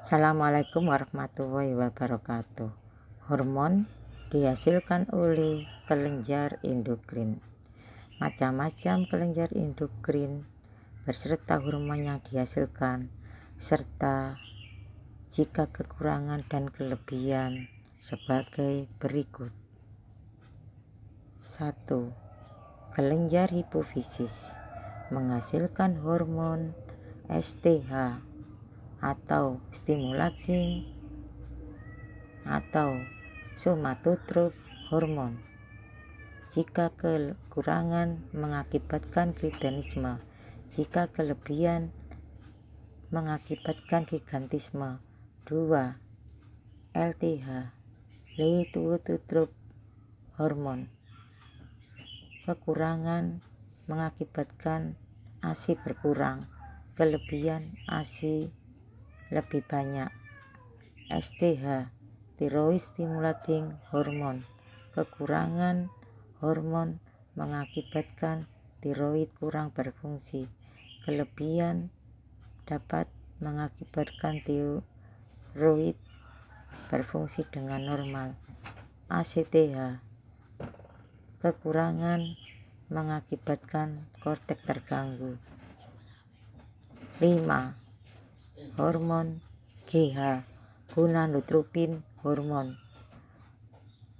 Assalamualaikum warahmatullahi wabarakatuh. Hormon dihasilkan oleh kelenjar endokrin. Macam-macam kelenjar endokrin beserta hormon yang dihasilkan, serta jika kekurangan dan kelebihan sebagai berikut. 1. Kelenjar hipofisis menghasilkan hormon STH atau stimulating atau somatotrof hormon. Jika kekurangan mengakibatkan kreatinisme, jika kelebihan mengakibatkan gigantisme. 2. LTH leukotrof hormon. Kekurangan mengakibatkan ASI berkurang, kelebihan ASI lebih banyak. STH thyroid stimulating hormon. Kekurangan hormon mengakibatkan tiroid kurang berfungsi, kelebihan dapat mengakibatkan tiroid berfungsi dengan normal. ACTH kekurangan mengakibatkan korteks terganggu. 5. Hormon GH gonadotropin hormon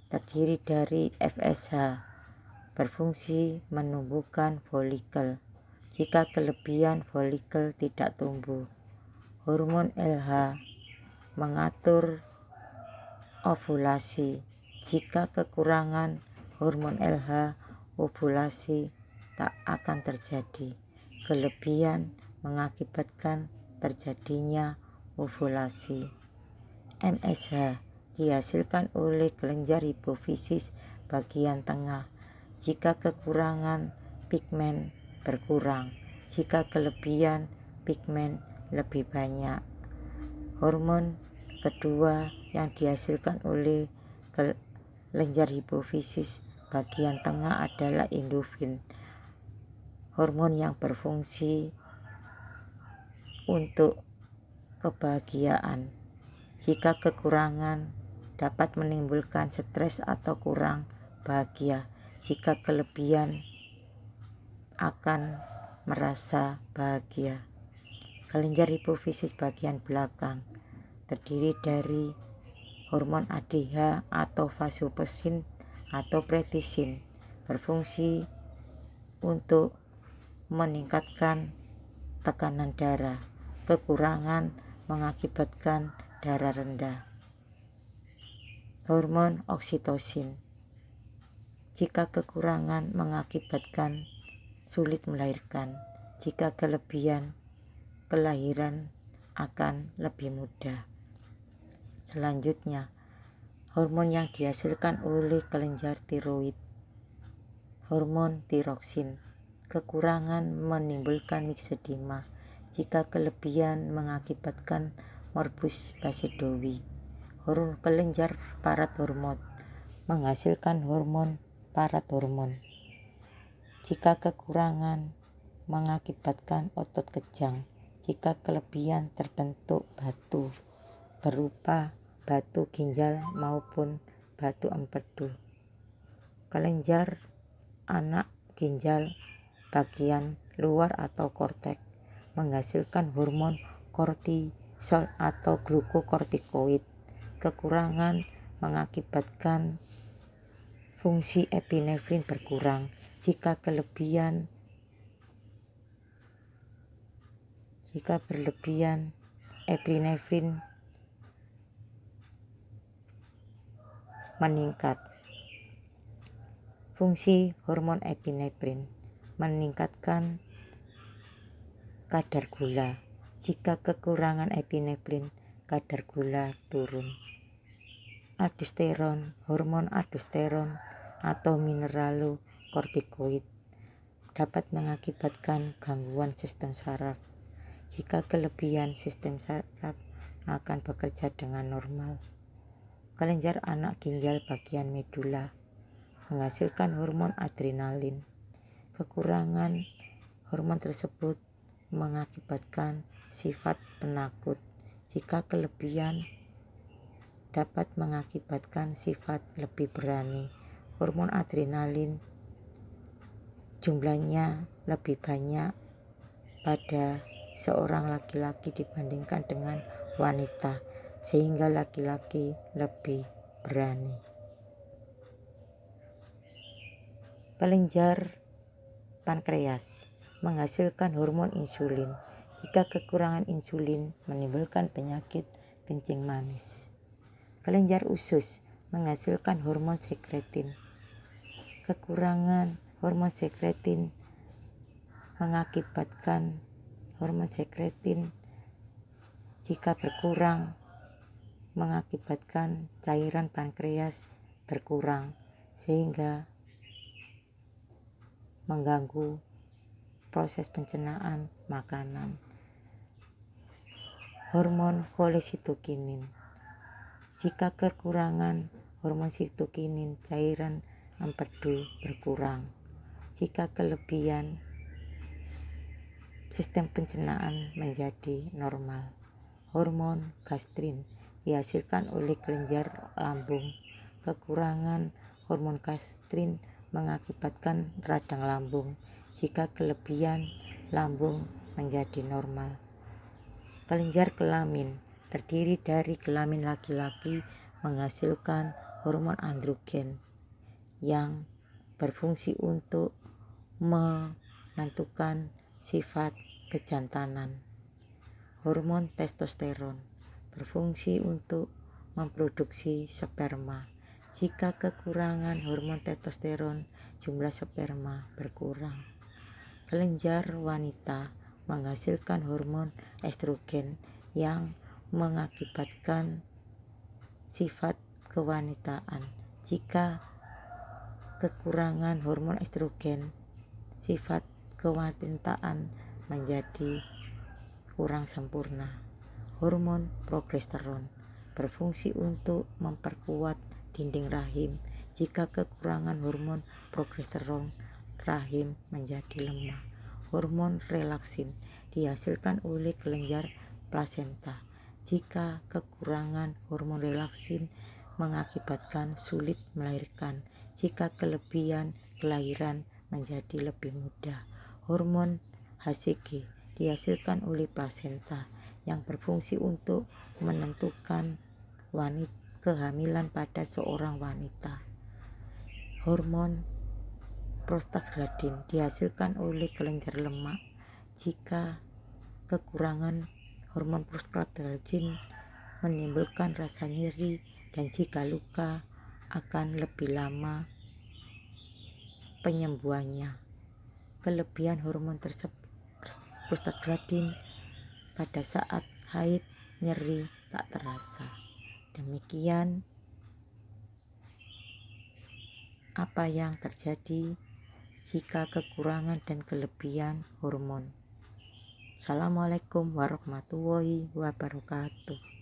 terdiri dari FSH, berfungsi menumbuhkan folikel. Jika kelebihan folikel tidak tumbuh. Hormon LH mengatur ovulasi. Jika kekurangan hormon LH, ovulasi tak akan terjadi. Kelebihan mengakibatkan terjadinya ovulasi. MSH dihasilkan oleh kelenjar hipofisis bagian tengah. Jika kekurangan, pigmen berkurang. Jika kelebihan, pigmen lebih banyak. Hormon kedua yang dihasilkan oleh kelenjar hipofisis bagian tengah adalah endorfin, hormon yang berfungsi untuk kebahagiaan. Jika kekurangan dapat menimbulkan stres atau kurang bahagia. Jika kelebihan akan merasa bahagia. Kelenjar hipofisis bagian belakang terdiri dari hormon ADH atau vasopressin atau pretisin, berfungsi untuk meningkatkan tekanan darah. Kekurangan mengakibatkan darah rendah. Hormon oksitosin. Jika kekurangan mengakibatkan sulit melahirkan. Jika kelebihan, kelahiran akan lebih mudah. Selanjutnya, hormon yang dihasilkan oleh kelenjar tiroid. Hormon tiroksin. Kekurangan menimbulkan miksedema. Jika kelebihan mengakibatkan morbus basedowi. Hormon kelenjar parathormon menghasilkan hormon parathormon. Jika kekurangan mengakibatkan otot kejang. Jika kelebihan terbentuk batu berupa batu ginjal maupun batu empedu. Kelenjar anak ginjal bagian luar atau korteks menghasilkan hormon kortisol atau glukokortikoid. Kekurangan mengakibatkan fungsi epinefrin berkurang. Jika berlebihan, epinefrin meningkat. Fungsi hormon epinefrin meningkatkan kadar gula. Jika kekurangan epinefrin, kadar gula turun. Aldosteron, hormon aldosteron atau mineralokortikoid dapat mengakibatkan gangguan sistem saraf. Jika kelebihan, sistem saraf akan bekerja dengan normal. Kelenjar anak ginjal bagian medula menghasilkan hormon adrenalin. Kekurangan hormon tersebut mengakibatkan sifat penakut. Jika kelebihan dapat mengakibatkan sifat lebih berani. Hormon adrenalin jumlahnya lebih banyak pada seorang laki-laki dibandingkan dengan wanita, sehingga laki-laki lebih berani. Kelenjar pankreas menghasilkan hormon insulin. Jika kekurangan insulin menimbulkan penyakit kencing manis. Kelenjar usus menghasilkan hormon sekretin. Kekurangan hormon sekretin mengakibatkan hormon sekretin jika berkurang mengakibatkan cairan pankreas berkurang sehingga mengganggu proses pencernaan makanan. Hormon kolesitokinin. Jika kekurangan hormon sitokinin, cairan empedu berkurang. Jika kelebihan, sistem pencernaan menjadi normal. Hormon gastrin dihasilkan oleh kelenjar lambung. Kekurangan hormon gastrin mengakibatkan radang lambung. Jika kelebihan, lambung menjadi normal. Kelenjar kelamin terdiri dari kelamin laki-laki menghasilkan hormon androgen yang berfungsi untuk menentukan sifat kejantanan. Hormon testosteron berfungsi untuk memproduksi sperma. Jika kekurangan hormon testosteron, jumlah sperma berkurang. Kelenjar wanita menghasilkan hormon estrogen yang mengakibatkan sifat kewanitaan. Jika kekurangan hormon estrogen, sifat kewanitaan menjadi kurang sempurna. Hormon progesteron berfungsi untuk memperkuat dinding rahim. Jika kekurangan hormon progesteron, rahim menjadi lemah. Hormon relaksin dihasilkan oleh kelenjar plasenta. Jika kekurangan hormon relaksin mengakibatkan sulit melahirkan. Jika kelebihan, kelahiran menjadi lebih mudah. Hormon HCG dihasilkan oleh plasenta yang berfungsi untuk menentukan kehamilan pada seorang wanita. Hormon prostaglandin dihasilkan oleh kelenjar lemak. Jika kekurangan hormon prostaglandin menimbulkan rasa nyeri, dan jika luka akan lebih lama penyembuhannya. Kelebihan hormon prostaglandin pada saat haid, nyeri tak terasa. Demikian apa yang terjadi jika kekurangan dan kelebihan hormon. Assalamualaikum warahmatullahi wabarakatuh.